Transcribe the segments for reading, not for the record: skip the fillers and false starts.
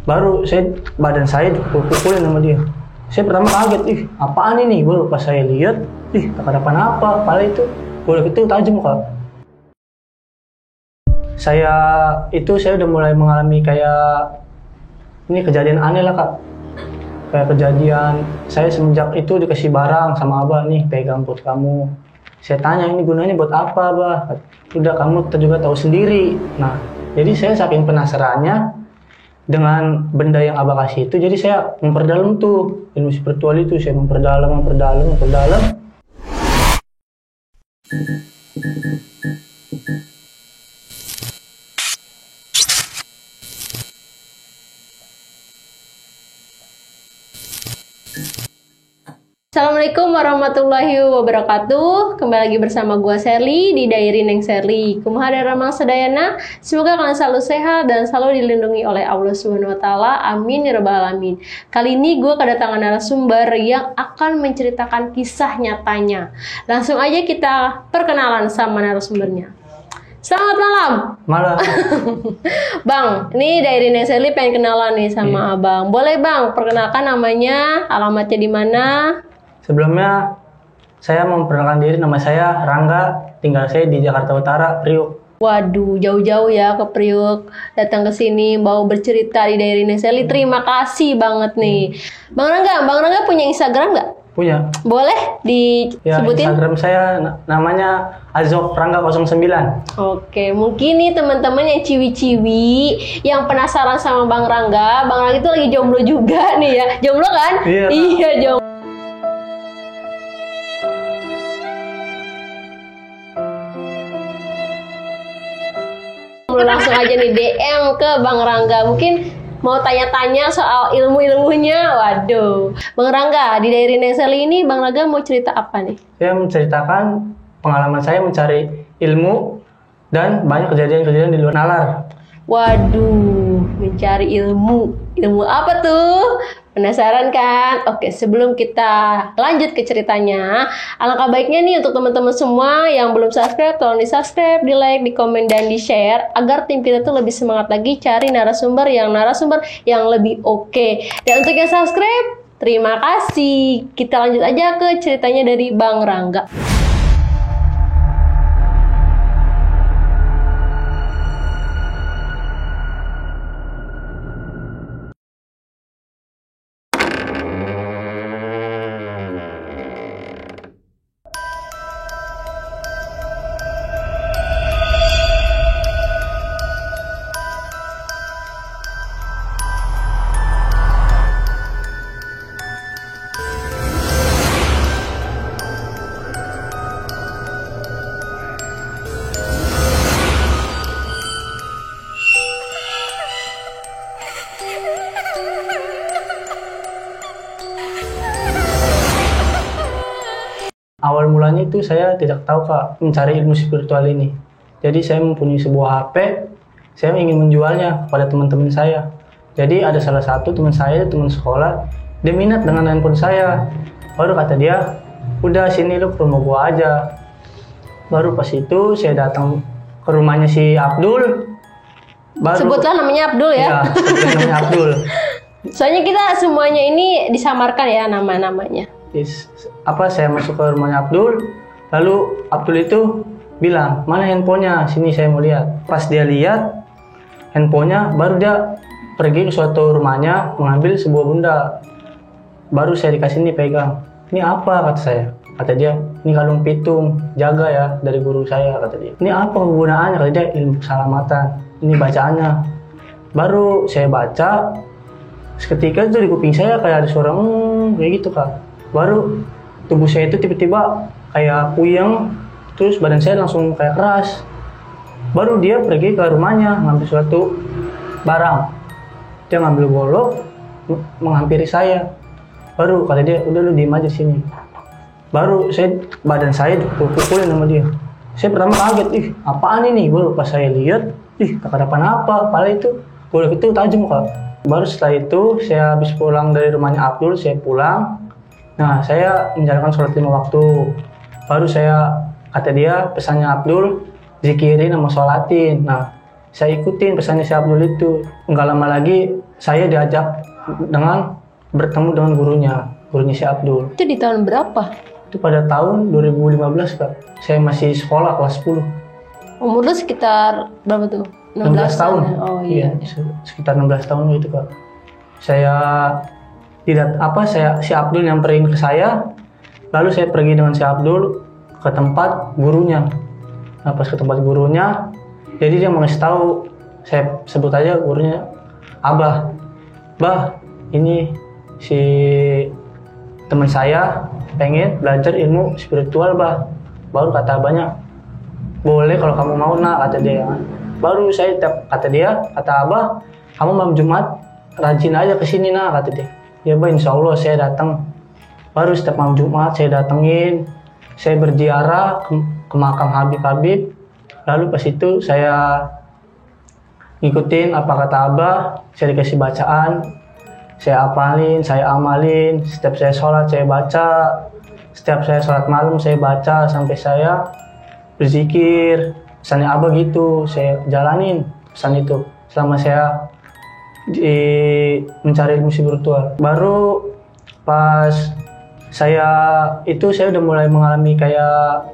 Baru badan saya dipukul-pukulin sama dia. Saya pertama kaget, apaan ini? Baru pas saya lihat, tak ada apa-apa, kepala itu golok itu tajam kak. Saya udah mulai mengalami kayak ini kejadian aneh lah kak. Kayak kejadian saya semenjak itu dikasih barang sama abah, nih pegang buat kamu. Saya tanya ini gunanya buat apa abah? Udah kamu juga tahu sendiri. Nah jadi saya saking penasarannya dengan benda yang abah kasih itu, jadi saya memperdalam tuh ilmu spiritual itu. Saya memperdalam. Assalamualaikum warahmatullahi wabarakatuh. Kembali lagi bersama gua Sherly di Diary Neng Sherly. Kumaha damang sadayana. Semoga kalian selalu sehat dan selalu dilindungi oleh Allah Subhanahu wa taala. Amin ya rabbal alamin. Kali ini gua kedatangan narasumber yang akan menceritakan kisah nyatanya. Langsung aja kita perkenalan sama narasumbernya. Selamat malam. Malam. Bang, ini Diary Neng Sherly pengen kenalan nih sama Abang. Boleh Bang, perkenalkan namanya, alamatnya di mana? Sebelumnya saya mau memperkenalkan diri, nama saya Rangga, tinggal saya di Jakarta Utara, Priuk. Waduh, jauh-jauh ya ke Priuk, datang ke sini mau bercerita di Diary Neng Sherly. Terima kasih banget nih. Bang Rangga punya Instagram nggak? Punya. Boleh disebutin? Ya, Instagram saya namanya Azok Rangga 09. Oke, mungkin nih teman-teman yang ciwi-ciwi yang penasaran sama Bang Rangga itu lagi jomblo juga nih ya. Jomblo kan? Iya, jomblo. Langsung aja nih DM ke Bang Rangga. Mungkin mau tanya-tanya soal ilmu-ilmunya. Waduh. Bang Rangga, di Diary Neng Sherly ini Bang Rangga mau cerita apa nih? Saya menceritakan pengalaman saya mencari ilmu dan banyak kejadian-kejadian di luar nalar. Waduh, mencari ilmu. Ilmu apa tuh? Penasaran kan? Oke, sebelum kita lanjut ke ceritanya, alangkah baiknya nih untuk teman-teman semua yang belum subscribe, tolong di subscribe, di like, di komen, dan di share agar tim kita tuh lebih semangat lagi cari narasumber yang lebih oke. Dan untuk yang subscribe, terima kasih. Kita lanjut aja ke ceritanya dari Bang Rangga. Awal mulanya itu saya tidak tahu kak mencari ilmu spiritual ini. Jadi saya mempunyai sebuah HP, saya ingin menjualnya kepada teman-teman saya. Jadi ada salah satu teman saya, teman sekolah, dia minat dengan handphone saya. Baru kata dia, udah sini lu ke rumah gua aja. Baru pas itu saya datang ke rumahnya si Abdul. Sebutlah namanya Abdul ya. Iya, sebutlah namanya Abdul. Soalnya kita semuanya ini disamarkan ya nama-namanya. Saya masuk ke rumahnya Abdul, lalu Abdul itu bilang, mana handphonenya, sini saya mau lihat. Pas dia lihat handphonenya, baru dia pergi ke suatu rumahnya mengambil sebuah benda. Baru saya dikasih ini pegang. Ini apa kata saya? Kata dia, ini kalung pitung, jaga ya dari guru saya kata dia. Ini apa kegunaannya? Kata dia, ilmu keselamatan. Ini bacaannya. Baru saya baca, seketika itu di kuping saya kayak ada suara kayak gitu kak. Baru tubuh saya itu tiba-tiba kayak puyeng, terus badan saya langsung kayak keras. Baru dia pergi ke rumahnya ngambil suatu barang. Dia ngambil golok, menghampiri saya. Baru kata dia, udah lu diem aja sini. Baru badan saya dipukul-pukulin sama dia. Saya pertama kaget, apaan ini? Baru pas saya lihat, tak ada apa-apa, kepala itu golok itu tajam kak. Baru setelah itu saya habis pulang dari rumahnya Abdul, saya pulang. Nah, saya menjalankan sholat 5 waktu. Baru kata dia, pesannya Abdul, zikirin sama sholatin. Nah, saya ikutin pesannya si Abdul itu. Nggak lama lagi saya diajak dengan bertemu dengan gurunya si Abdul. Itu di tahun berapa? Itu pada tahun 2015 Kak. Saya masih sekolah kelas 10. Umur lu sekitar berapa tuh? 16 tahun. Ya? Oh iya. Sekitar 16 tahun gitu Kak. Saya si Abdul nyamperin ke saya. Lalu saya pergi dengan si Abdul ke tempat gurunya. Nah, pas ke tempat gurunya, jadi dia mengasih tahu, saya sebut aja gurunya Abah. Bah, ini si teman saya pengen belajar ilmu spiritual, Bah. Baru kata Abahnya, boleh kalau kamu mau, nak, kata dia. Baru saya kata Abah, kamu malam Jumat rajin aja ke sini, nak, kata dia. Ya, Bah, insya Allah saya datang. Baru setiap malam Jumat saya datengin, saya berziarah ke makam Habib. Lalu pas itu saya ngikutin apa kata Abah, saya dikasih bacaan, saya apalin, saya amalin. Setiap saya sholat saya baca, setiap saya sholat malam saya baca sampai saya berzikir. Pesannya Abah gitu, saya jalanin pesan itu selama saya mencari ilmu spiritual. Baru pas saya udah mulai mengalami kayak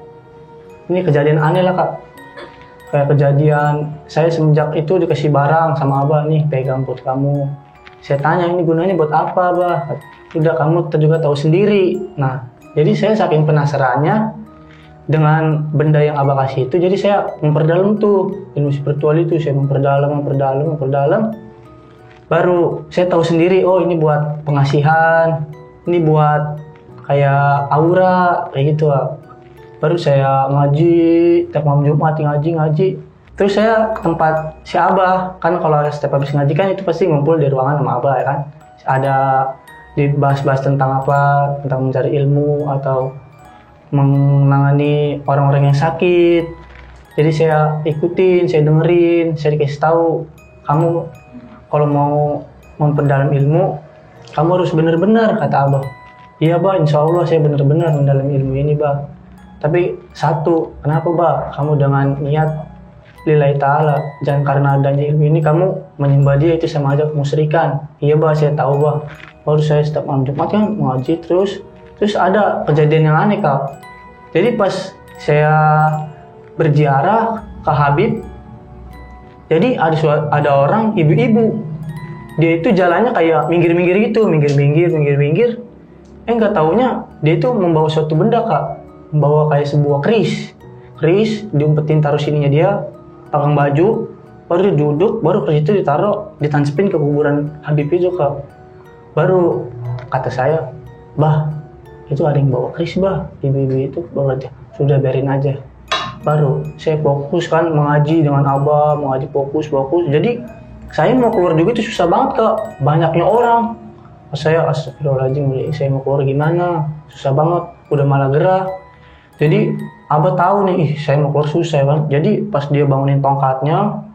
ini kejadian aneh lah Kak. Kayak kejadian saya semenjak itu dikasih barang sama Abah, nih pegang buat kamu. Saya tanya, ini gunanya buat apa, Abah? Udah, kamu juga tahu sendiri. Nah, jadi saya saking penasarannya dengan benda yang Abah kasih itu, jadi saya memperdalam tuh ilmu spiritual itu. Saya memperdalam. Baru saya tahu sendiri, oh ini buat pengasihan, ini buat kayak aura, kayak gitu lah. Baru saya ngaji, tiap malam Jumat ngaji. Terus saya ke tempat si Abah, kan kalau setiap habis ngaji kan itu pasti ngumpul di ruangan sama Abah ya kan. Ada dibahas-bahas tentang apa, tentang mencari ilmu atau menangani orang-orang yang sakit. Jadi saya ikutin, saya dengerin, saya dikasih tahu, kamu kalau mau memperdalam ilmu, kamu harus benar-benar, kata Abah. Iya, Bah, insya Allah saya benar-benar mendalami ilmu ini, Bah. Tapi satu, kenapa, Bah? Kamu dengan niat lillahi ta'ala, jangan karena adanya ilmu ini kamu menyembah dia, itu sama aja kemusyrikan. Iya, Bah, saya tahu, Bah. Baru saya setiap malam Jumat kan ngaji terus ada kejadian yang aneh, Kak. Jadi pas saya berziarah ke Habib, jadi ada orang ibu-ibu, dia itu jalannya kayak minggir-minggir gitu, minggir. Nggak taunya dia itu membawa suatu benda, Kak. Membawa kayak sebuah keris diumpetin, taruh sininya dia, pakai baju, baru dia duduk, baru keris itu ditancapin ke kuburan Habib itu, Kak. Baru kata saya, Bah, itu ada yang bawa keris, Bah. Ibu-ibu itu bawa aja, sudah biarin aja. Baru saya fokus kan mengaji dengan Abah, mengaji fokus. Jadi saya mau keluar juga itu susah banget, Kak. Banyaknya orang. Saya astagfirullahaladzim, saya mau keluar gimana? Susah banget, udah malah gerah. Jadi Abah tahu nih, saya mau keluar susah kan. Jadi pas dia bangunin tongkatnya,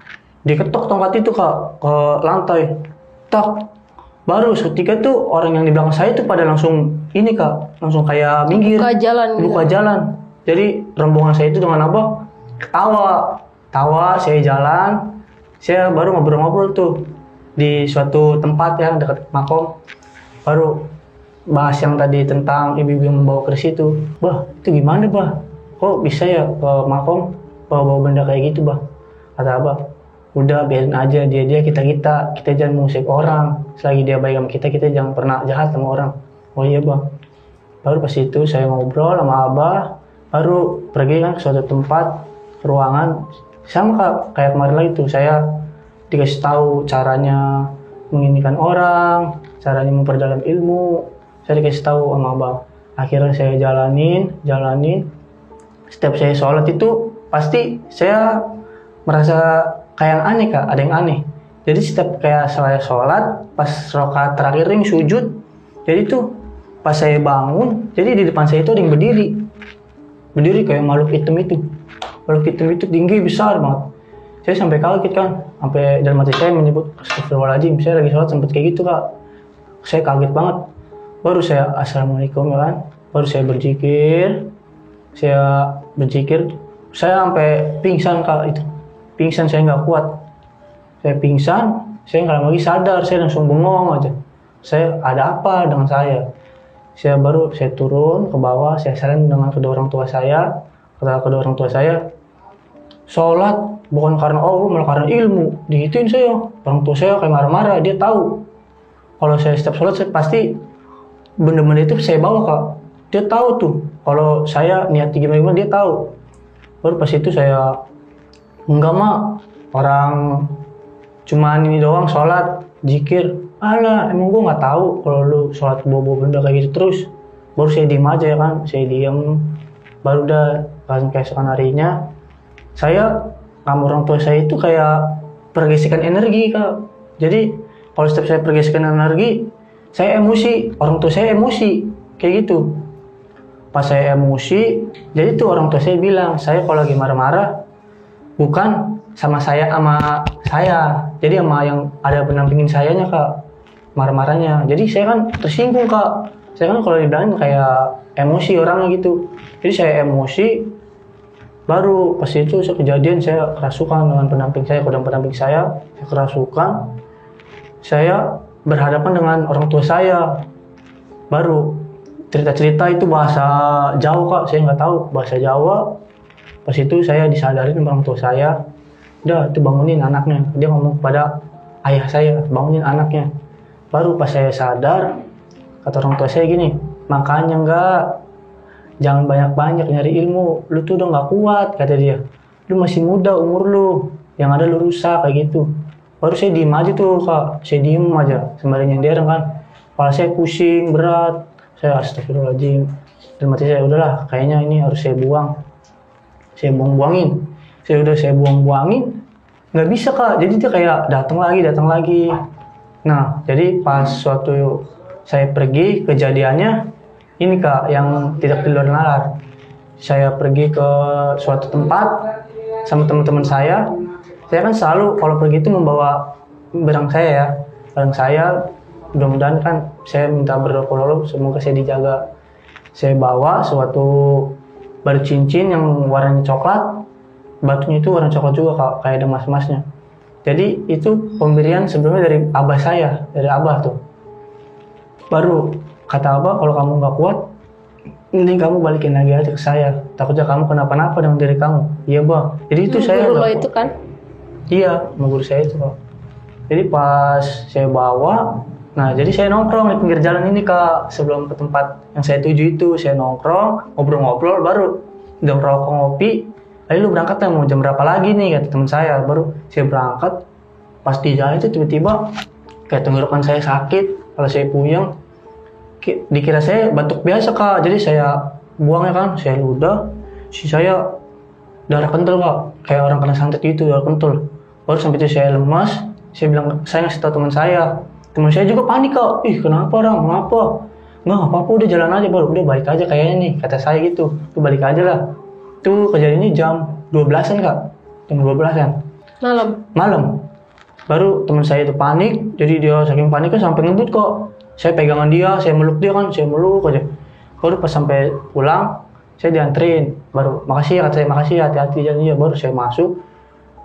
dia ketok tongkat itu, Kak, ke lantai. Tak. Baru seketika tuh orang yang di belakang saya tuh pada langsung ini, Kak, langsung kayak minggir. Buka jalan. Jadi rombongan saya itu dengan Abah ketawa, saya jalan. Saya baru ngobrol-ngobrol tuh di suatu tempat yang dekat makom. Baru bahas yang tadi tentang ibu-ibu yang membawa keris itu. Bah, itu gimana, Bah? Kok bisa ya ke makom bawa benda kayak gitu, Bah? Kata Abah, udah biarin aja dia kita jangan mengusik orang. Selagi dia baik sama kita jangan pernah jahat sama orang. Oh iya, Bah. Baru pas itu saya ngobrol sama Abah, baru pergi kan ke suatu tempat, ruangan sama, Kak, kayak kemarin lagi tuh saya dikasih tahu caranya menginikan orang, caranya memperdalam ilmu. Saya dikasih tahu sama Abah. Akhirnya saya jalanin. Setiap saya sholat itu pasti saya merasa kayak yang aneh, Kak, ada yang aneh. Jadi setiap kayak saya sholat, pas rakaat terakhir yang sujud, jadi tuh pas saya bangun, jadi di depan saya itu ada yang berdiri kayak makhluk hitam itu tinggi besar banget. Saya sampai kaget kan, sampai dalam hati saya menyebut astagfirullahaladzim, saya lagi sholat sempat kayak gitu, Kak. Saya kaget banget. Baru saya assalamualaikum ya kan, baru saya berzikir, saya sampai pingsan, Kak, itu pingsan, saya nggak kuat. Saya pingsan, saya nggak lama lagi sadar, saya langsung bengong aja. Saya ada apa dengan saya? Saya turun ke bawah, saya saling dengan kedua orang tua saya. Kata kedua orang tua saya, sholat bukan karena Allah, malah karena ilmu. Digituin saya. Orang tua saya kayak marah-marah, dia tahu. Kalau saya setiap sholat, saya pasti benda-benda itu saya bawa Kak. Dia tahu tuh, kalau saya niat gimana dia tahu. Baru pas itu saya, enggak mak, orang cuman ini doang sholat, zikir. Alah, emang gue nggak tahu kalau lu sholat bawa-bawa benda kayak gitu terus. Baru saya diem aja ya kan, saya diem. Baru udah keesokan harinya, saya sama orang tua saya itu kayak pergesekan energi Kak. Jadi kalau setiap saya pergesekan energi, saya emosi, orang tua saya emosi, kayak gitu. Pas saya emosi, jadi tuh orang tua saya bilang, saya kalau lagi marah-marah, bukan sama saya, jadi sama yang ada pendampingin sayanya Kak, marah-marahnya. Jadi saya kan tersinggung Kak, saya kan kalau dibilangin kayak emosi orangnya gitu. Jadi saya emosi, baru pas itu kejadian saya kerasukan dengan pendamping saya kerasukan. Saya berhadapan dengan orang tua saya, baru cerita-cerita itu bahasa Jawa Kak, saya nggak tahu bahasa Jawa. Pas itu saya disadarin sama orang tua saya, udah itu bangunin anaknya. Dia ngomong kepada ayah saya, bangunin anaknya. Baru pas saya sadar, kata orang tua saya gini, makanya enggak, jangan banyak-banyak nyari ilmu, lu tuh udah nggak kuat, kata dia. Lu masih muda umur lu, yang ada lu rusak kayak gitu. Baru saya diem aja tuh Kak, saya diem aja sembari nyender kan. Kepala saya pusing berat, saya astagfirullahaladzim. Dan mati saya udahlah, kayaknya ini harus saya buang. Saya buang-buangin, saya buang-buangin, nggak bisa Kak. Jadi dia kayak datang lagi. Nah, jadi pas suatu saya pergi, kejadiannya ini Kak, yang tidak di luar nalar. Saya pergi ke suatu tempat sama teman-teman saya. Saya kan selalu kalau pergi itu membawa barang saya. Mudah-mudahan kan saya minta berdoa semoga saya dijaga. Saya bawa suatu batu cincin yang warnanya coklat. Batunya itu warna coklat juga Kak, kayak ada emas-emasnya. Jadi itu pemberian sebelumnya dari abah saya, dari abah tuh. Baru kata abah, kalau kamu nggak kuat, mending kamu balikin lagi aja ke saya. Takutnya kamu kenapa-napa dengan diri kamu. Iya bah. Jadi itu saya. Guru lo itu kan? Iya, sama guru saya itu Kak. Jadi pas saya bawa, nah jadi saya nongkrong di pinggir jalan ini Kak. Sebelum ke tempat yang saya tuju itu, saya nongkrong, ngobrol-ngobrol, baru udah ngerokok ngopi. Ayo lu berangkat ya, mau jam berapa lagi nih, kata teman saya. Baru saya berangkat, pas di jalan itu tiba-tiba kayak tenggorokan saya sakit, kalau saya puyeng. Dikira saya batuk biasa Kak, jadi saya buangnya kan, saya ludah, saya darah kental Kak, kayak orang kena santet gitu, darah kental. Baru sampai itu saya lemas, saya bilang, saya ngasih tahu teman saya juga panik Kak, ih kenapa orang, kenapa? Nggak apa-apa, udah jalan aja, baru udah balik aja kayaknya nih, kata saya gitu, tuh balik aja lah. Tuh kejadian ini jam 12-an Kak, jam 12-an. Malam. Baru teman saya itu panik, jadi dia saking paniknya sampai ngebut kok. Saya pegangan dia, saya meluk dia kan, saya meluk aja. Baru pas sampai pulang, saya dianterin. Baru makasih ya, kata saya, makasih ya, hati-hati jangan. Baru saya masuk.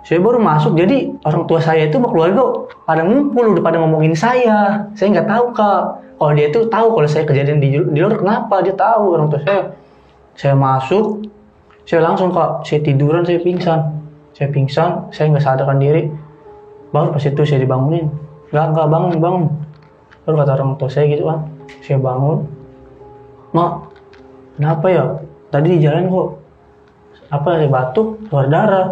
Saya baru masuk, jadi orang tua saya itu sama keluarga pada ngumpul, udah pada ngomongin saya. Saya nggak tahu Kak. Kalau dia itu tahu kalau saya kejadian di luar, kenapa dia tahu orang tua saya. Saya masuk, saya langsung Kak, saya tiduran, saya pingsan, saya nggak sadarkan diri. Baru pas itu saya dibangunin, nggak bangun. Baru kata orang tua saya gitu kan, saya bangun, Mak, kenapa ya? Tadi di jalan kok, ada batuk, keluar darah.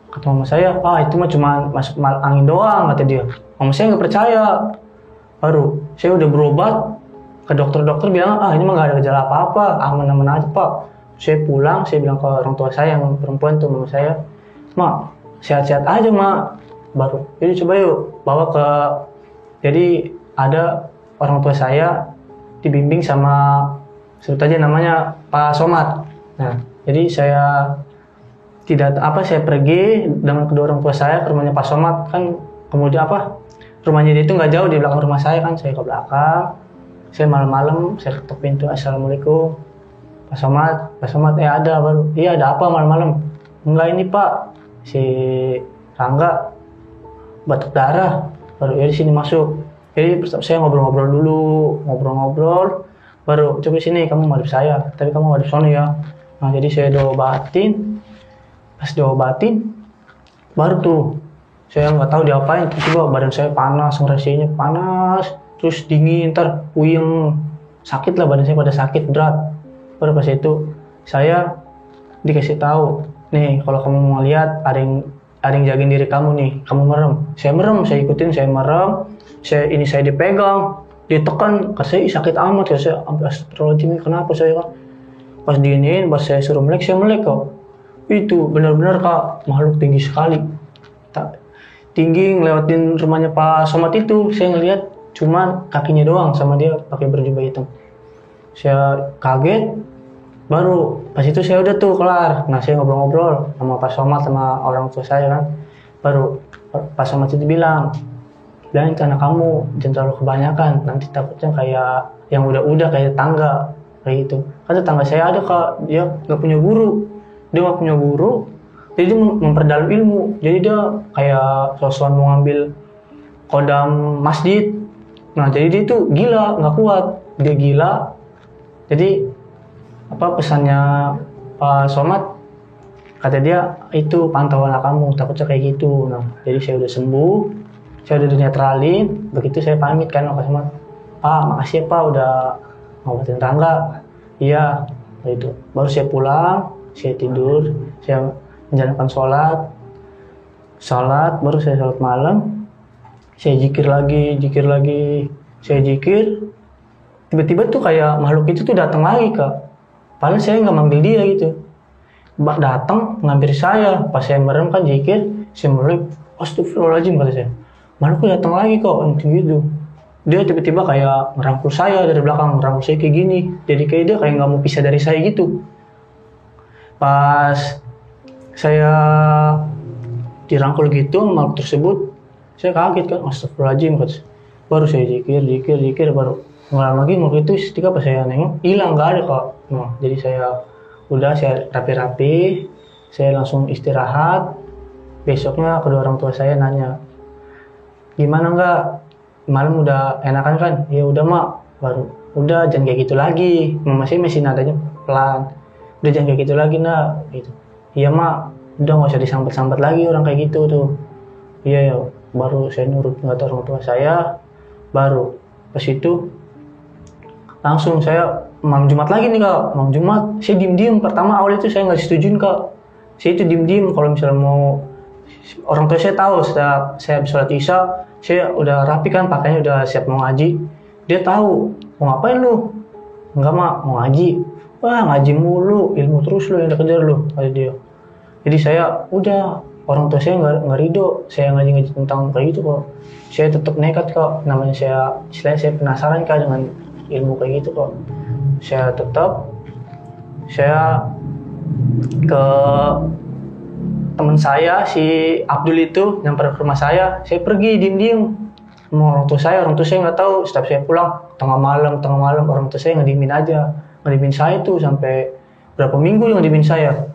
Kata mama saya, itu mah cuma masuk angin doang, kata dia. Mama saya nggak percaya. Baru saya udah berobat ke dokter bilang, ini mah nggak ada gejala apa-apa, aman-aman aja Pak. Saya pulang, saya bilang ke orang tua saya yang perempuan tuh, mama saya, Mak, sehat-sehat aja Mak. Baru, jadi coba yuk bawa ke, jadi ada orang tua saya dibimbing sama, sebut aja namanya Pak Somad. Nah, jadi saya saya pergi dengan kedua orang tua saya ke rumahnya Pak Somad kan, kemudian rumahnya dia itu nggak jauh di belakang rumah saya kan, saya ke belakang, saya malam-malam saya ketuk pintu, Assalamualaikum. Pak Somad, ada baru. Iya ada apa malam-malam? Enggak ini Pak, si Rangga batuk darah, baru ya di sini masuk. Jadi saya ngobrol-ngobrol dulu, ngobrol-ngobrol, baru coba sini kamu ngadep saya, tapi kamu ngadep sono ya. Nah jadi saya diobatin, pas diobatin, baru tuh saya nggak tahu diapain, tiba-tiba badan saya panas, ngerasanya panas, terus dingin, ntar puyeng, sakit lah badan saya pada sakit berat. Baru pas itu saya dikasih tahu, nih kalau kamu mau lihat ada yang jagain diri kamu nih, kamu merem. Saya merem, saya ikutin, saya merem, saya dipegang, ditekan, saya sakit amat, saya astagfirullahaladzim, kenapa saya kan? Pas diinin, pas saya suruh melek, saya melek kok. Itu benar-benar Kak, makhluk tinggi sekali. Tinggi ngelewatin rumahnya Pak Somad itu, saya ngelihat cuman kakinya doang sama dia pakai berjubah hitam. Saya kaget, baru pas itu saya udah tuh kelar. Nah saya ngobrol-ngobrol sama Pak Somad sama orang tua saya kan. Baru Pak Somad itu bilang ke anak kamu jangan terlalu kebanyakan, nanti takutnya kayak yang udah kayak tangga kayak gitu. Kan tetangga saya ada Kak, dia nggak punya guru, jadi dia memperdalam ilmu. Jadi dia kayak sosokan mau ngambil kodam masjid. Nah jadi dia itu gila, nggak kuat, dia gila. Jadi apa pesannya Pak Somad, kata dia itu pantau anak kamu, takutnya kayak gitu. Nah jadi saya udah sembuh, saya udah dinetralin. Begitu saya pamit kan sama Pak Somad, Pak makasih ya Pak udah ngobatin Rangga. Iya itu. Baru saya pulang, saya tidur, saya menjalankan sholat, baru saya sholat malam, saya zikir lagi, saya zikir. Tiba-tiba tuh kayak makhluk itu tuh datang lagi Kak. Padahal saya nggak manggil dia gitu. Datang ngambil saya, pas saya merem kan zikir, saya melek, astagfirullahaladzim kata saya. Makhluknya datang lagi kok, gitu. Dia tiba-tiba kayak merangkul saya dari belakang, merangkul saya kayak gini. Jadi kayak dia kayak nggak mau pisah dari saya gitu. Pas saya dirangkul gitu makhluk tersebut, saya kaget kan, astagfirullahaladzim kata saya. Baru saya zikir, baru ngelarang lagi makhluk itu. Seketika pas saya nengok, hilang, nggak ada kok. Nah, jadi saya rapi-rapi, saya langsung istirahat. Besoknya kedua orang tua saya nanya, gimana enggak? Malam udah enakan kan? Ya udah mak, baru udah jangan kayak gitu lagi. Mama saya masih nadanya pelan. Udah jangan kayak gitu lagi nak. Gitu. Iya mak, udah nggak usah disambat-sambat lagi orang kayak gitu tuh. Iya ya, baru saya nurut kata orang tua saya. Baru pas itu langsung saya malam Jumat lagi nih Kak. Malam Jumat saya diem-diem. Pertama awal itu saya nggak setujuin Kak. Saya itu diem-diem kalau misalnya mau, orang tua saya tahu setelah saya habis sholat isya, saya udah rapi kan, pakainya udah siap mau ngaji. Dia tahu, mau ngapain lu? Enggak mak, mau ngaji. Wah ngaji mulu, ilmu terus lu yang dikejar lu, kata dia. Jadi saya udah, orang tua saya nggak ridho saya ngaji tentang kayak gitu kok. Saya tetap nekat kok, namanya istilahnya saya penasaran Kak dengan ilmu kayak gitu kok. Saya ke teman saya si Abdul itu yang pernah ke rumah saya pergi diem-diem sama orang tua saya nggak tahu. Setiap saya pulang tengah malam orang tua saya ngediemin saya tuh sampai berapa minggu yang ngediemin saya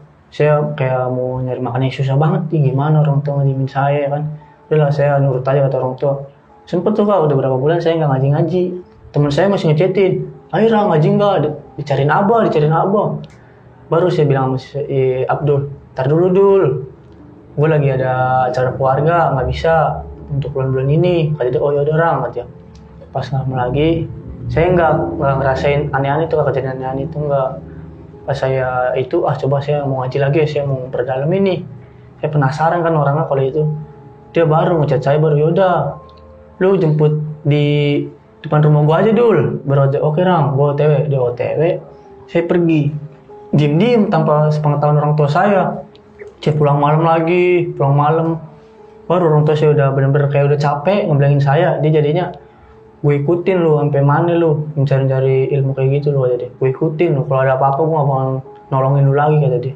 kayak mau nyari makan yang susah banget nih, gimana orang tua ngediemin saya kan. Udahlah saya nurut aja kata orang tua. Sempet tuh Kak, udah berapa bulan saya nggak ngaji. Teman saya masih ngechatin, ayo ngaji nggak, dicariin abah. Baru saya bilang sama Abdul, ntar dulu Dul, gue lagi ada acara keluarga, nggak bisa untuk bulan-bulan ini. Kata dia, oh yaudah orang, katanya. Pas lama lagi, saya nggak ngerasain aneh-aneh tuh, kejadian aneh-aneh itu nggak. Pas saya itu, coba saya mau ngaji lagi, saya mau perdalam ini. Saya penasaran kan orangnya kalau itu. Dia baru ngechat saya, baru yaudah, lu jemput di depan rumah gua aja Dul. Baru oke Rang, gua OTW. Dia OTW, saya pergi. Diem-diem tanpa sepengetahuan orang tua saya. Saya pulang malam. Baru orang tua saya udah bener-bener kayak udah capek ngebilangin saya. Dia jadinya, gue ikutin lu sampai mana lu mencari ilmu kayak gitu lu, jadi gue ikutin lu. Kalau ada apa-apa gue gak bakal nolongin lu lagi, kata dia.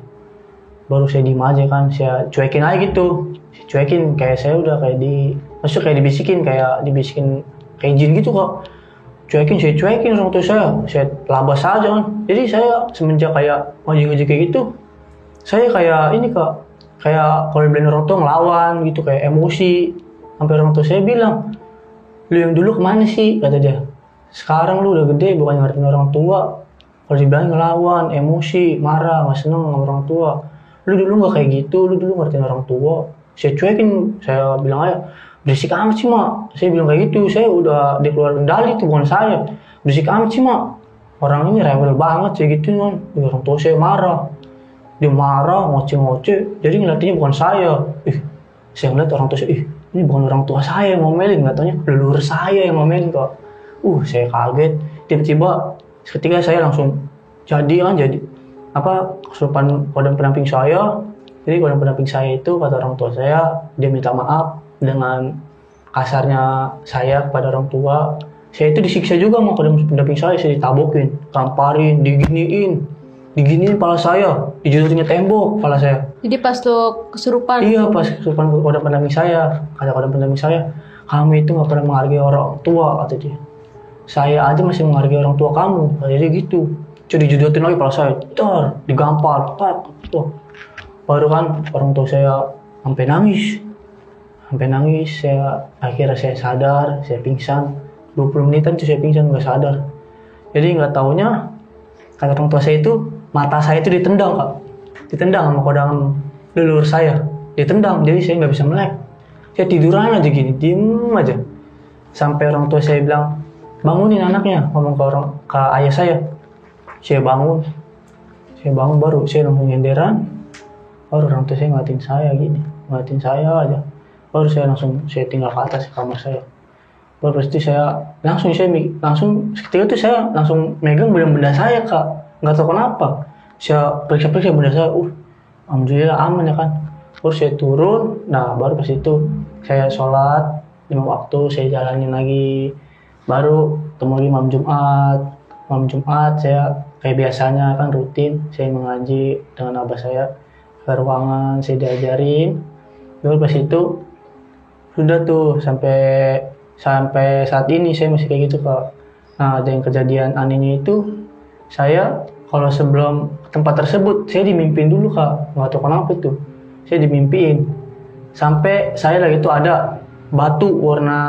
Baru saya diem aja kan, saya cuekin aja gitu. Kayak saya udah kayak maksudnya kayak dibisikin kayak jin gitu kok. Saya cuekin orang tua saya labas aja kan. Jadi saya semenjak kayak ngaji kayak gitu, saya kayak ini Kak, kayak kalau dibilang orang tua ngelawan gitu, kayak emosi. Sampai orang tua saya bilang, lu yang dulu kemana sih, kata dia. Sekarang lu udah gede, bukan ngertiin orang tua. Kalau dibilang ngelawan, emosi, marah, nggak seneng sama orang tua. Lu dulu nggak kayak gitu, lu dulu ngertiin orang tua. Saya cuekin, saya bilang aja, berisik amat sih mak. Saya bilang kayak gitu, saya udah dikeluarin kendali tuh, bukan saya. Berisik amat sih mak. Orang ini rewel banget saya gitu kan. Orang tua saya marah. Dia marah, ngoceh-ngoceh. Jadi ngeliatinnya bukan saya. Saya ngeliat orang tua saya, ini bukan orang tua saya yang ngomelin, nggak taunya leluhur saya yang ngomelin kok. Saya kaget. Tiba-tiba ketika saya langsung jadi kesurupan kodam pendamping saya. Jadi kodam pendamping saya itu kata orang tua saya, dia minta maaf dengan kasarnya saya kepada orang tua. Saya itu disiksa juga sama kodam pendamping saya ditabokin, gamparin, diginiin kepala saya, dijodohin tembok kepala saya. Jadi pas tuh kesurupan? Iya, pas kesurupan kodam pendamping saya. Kata kodam pendamping saya, kamu itu gak pernah menghargai orang tua, kata dia. Saya aja masih menghargai orang tua kamu, jadi gitu. Jadi dijodohin lagi kepala saya, digampar, tuh. Baru kan orang tua saya sampai nangis, akhirnya saya sadar, saya pingsan. 20 menitan itu saya pingsan, gak sadar. Jadi gak taunya, kata orang tua saya itu, mata saya itu ditendang kak. Ditendang sama kodam leluhur saya. Ditendang, jadi saya gak bisa melek. Saya tiduran aja gini, diem aja. Sampai orang tua saya bilang, bangunin anaknya, ngomong ke ayah saya. Saya bangun baru saya langsung nyenderan. Baru orang tua saya ngeliatin saya aja. Baru saya tinggal ke atas kamar saya. Baru pasti saya langsung ketika itu saya langsung megang benda-benda saya kak, nggak tahu kenapa. Saya periksa benda saya, alhamdulillah aman ya kan. Terus saya turun, baru pas itu saya sholat 5 waktu, saya jalanin lagi. Baru ketemu lagi malam Jumat saya kayak biasanya kan rutin, saya mengaji dengan abah saya ke ruangan, saya diajarin. Baru pas itu sudah tuh sampai saat ini saya masih kayak gitu kak. Ada yang kejadian anehnya itu, saya kalau sebelum tempat tersebut saya dimimpiin dulu kak, nggak tahu kenapa itu saya dimimpiin. Sampai saya lagi itu ada batu warna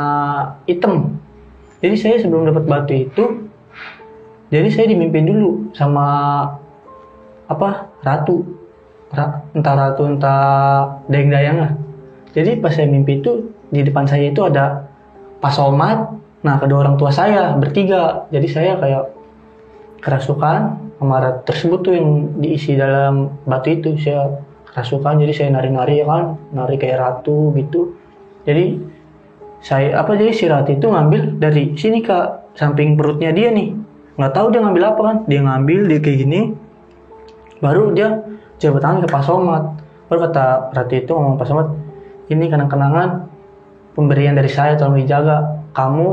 hitam. Jadi saya sebelum dapat batu itu, jadi saya dimimpiin dulu sama ratu, entah dayang-dayang lah. Jadi pas saya mimpi itu di depan saya itu ada Pak Somad, kedua orang tua saya bertiga. Jadi saya kayak kerasukan sama ratu tersebut tuh yang diisi dalam batu itu. Saya kerasukan, jadi saya nari-nari ya kan, nari kayak ratu gitu. Jadi jadi si ratu itu ngambil dari sini kak, samping perutnya dia nih. Nggak tahu dia ngambil apa kan, dia ngambil dia kayak gini. Baru dia jabat tangan ke Pak Somad. Baru kata ratu itu ngomong Pak Somad, ini kenang-kenangan pemberian dari saya, tolong dijaga. Kamu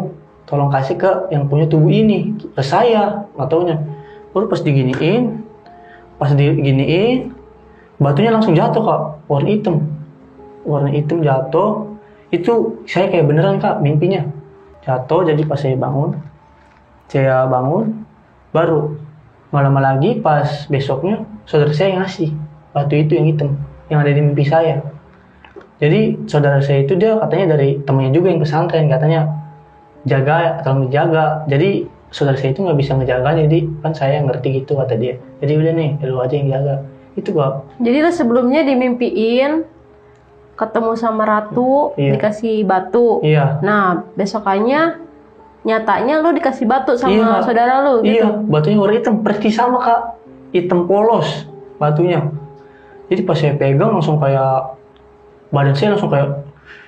tolong kasih ke yang punya tubuh ini, ke saya, nggak taunya. Baru pas diginiin, batunya langsung jatuh kak, warna hitam jatuh. Itu saya kayak beneran kak mimpinya jatuh. Jadi pas saya bangun, baru nggak lama lagi pas besoknya saudara saya yang ngasih batu itu yang hitam yang ada di mimpi saya. Jadi saudara saya itu dia katanya dari temannya juga yang pesantren, katanya tolong dijaga. Jadi saudara saya itu nggak bisa ngejaganya, jadi kan saya ngerti gitu kata dia. Jadi udah nih, lu aja yang jaga. Itu kok. Jadi lo sebelumnya dimimpiin ketemu sama ratu, iya, dikasih batu. Iya. Nah besokannya nyatanya lo dikasih batu sama saudara lo gitu. Iya, batunya warna hitam, persis sama kak, hitam polos batunya. Jadi pas saya pegang langsung kayak badan saya langsung kayak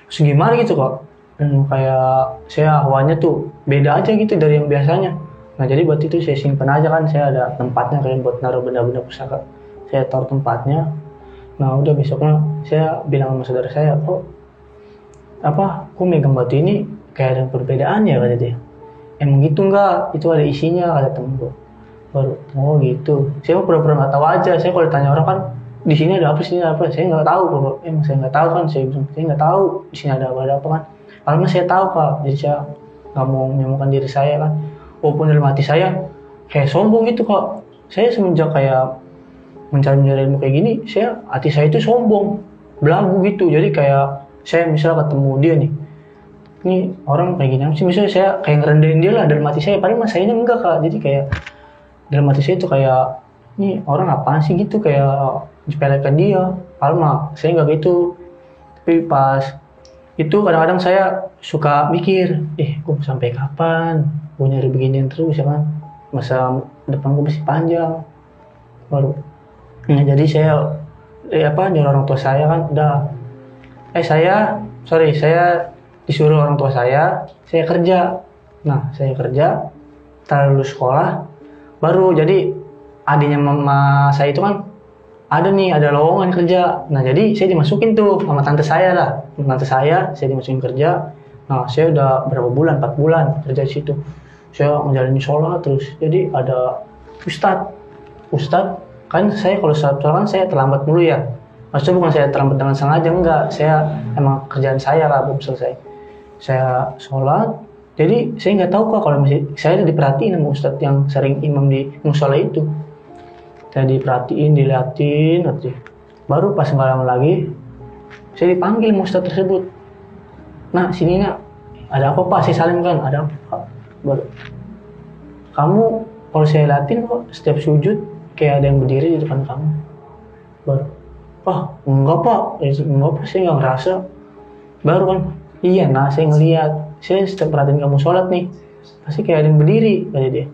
segimana gitu kak, dan kayak saya hawanya tuh beda aja gitu dari yang biasanya. Jadi batu itu saya simpan aja kan, saya ada tempatnya kayak buat naruh benda-benda pusaka. Saya taruh tempatnya. Udah besoknya saya bilang sama saudara saya, kok megang batu ini kayak ada perbedaan ya, kata dia. Emang gitu enggak? Itu ada isinya, kata temen gue. Baru, gitu. Saya pura-pura nggak tahu aja. Saya kalau ditanya orang kan, di sini ada apa, saya nggak tahu kok. Saya nggak tahu kan, saya nggak tahu di sini ada apa kan. Karena saya tahu kak, jadi saya nggak mau menyembuhkan diri saya kan. Walaupun dalam hati saya kayak sombong gitu kak. Saya semenjak kayak mencari ilmu kayak gini, hati saya itu sombong, belagu gitu. Jadi kayak saya misalnya ketemu dia nih, ini orang kayak gini sih, misalnya saya kayak ngerendahin dia lah dalam hati saya, padahal mas saya enggak kak. Jadi kayak dalam hati saya itu kayak ini orang apaan sih gitu, kayak menyepelekan dia. Padahal mah saya enggak gitu. Tapi pas itu kadang-kadang saya suka mikir, gue sampai kapan gue nyari beginian terus ya kan, masa depan gue masih panjang. Baru jadi saya nyuruh orang tua saya kan udah saya disuruh orang tua saya kerja. Nah saya kerja, setelah lulus sekolah baru jadi adiknya mama saya itu kan ada lowongan kerja. Nah jadi saya dimasukin tuh sama tante saya saya dimasukin kerja. Nah saya udah berapa bulan, 4 bulan kerja di situ. Saya menjalani sholat terus. Jadi ada ustadz kan, saya kalau sholat kan saya terlambat dulu ya. Maksudnya bukan saya terlambat dengan sengaja, enggak. Saya emang kerjaan saya lah belum selesai. Saya sholat, jadi saya nggak tahu kok kalau masih saya diperhatiin sama ustadz yang sering imam di musola itu. Saya diperhatiin, diliatin, baru pas nggak lama lagi saya dipanggil sama ustadz tersebut. Nah sini nak, ada apa pak? Saya salim kan, ada apa pak? Baru, kamu kalau saya liatin kok setiap sujud kayak ada yang berdiri di depan kamu. Baru, enggak pak, saya nggak ngerasa. Baru kan, iya nah saya ngeliat, saya setiap perhatiin kamu sholat nih, pasti kayak ada yang berdiri, kata dia.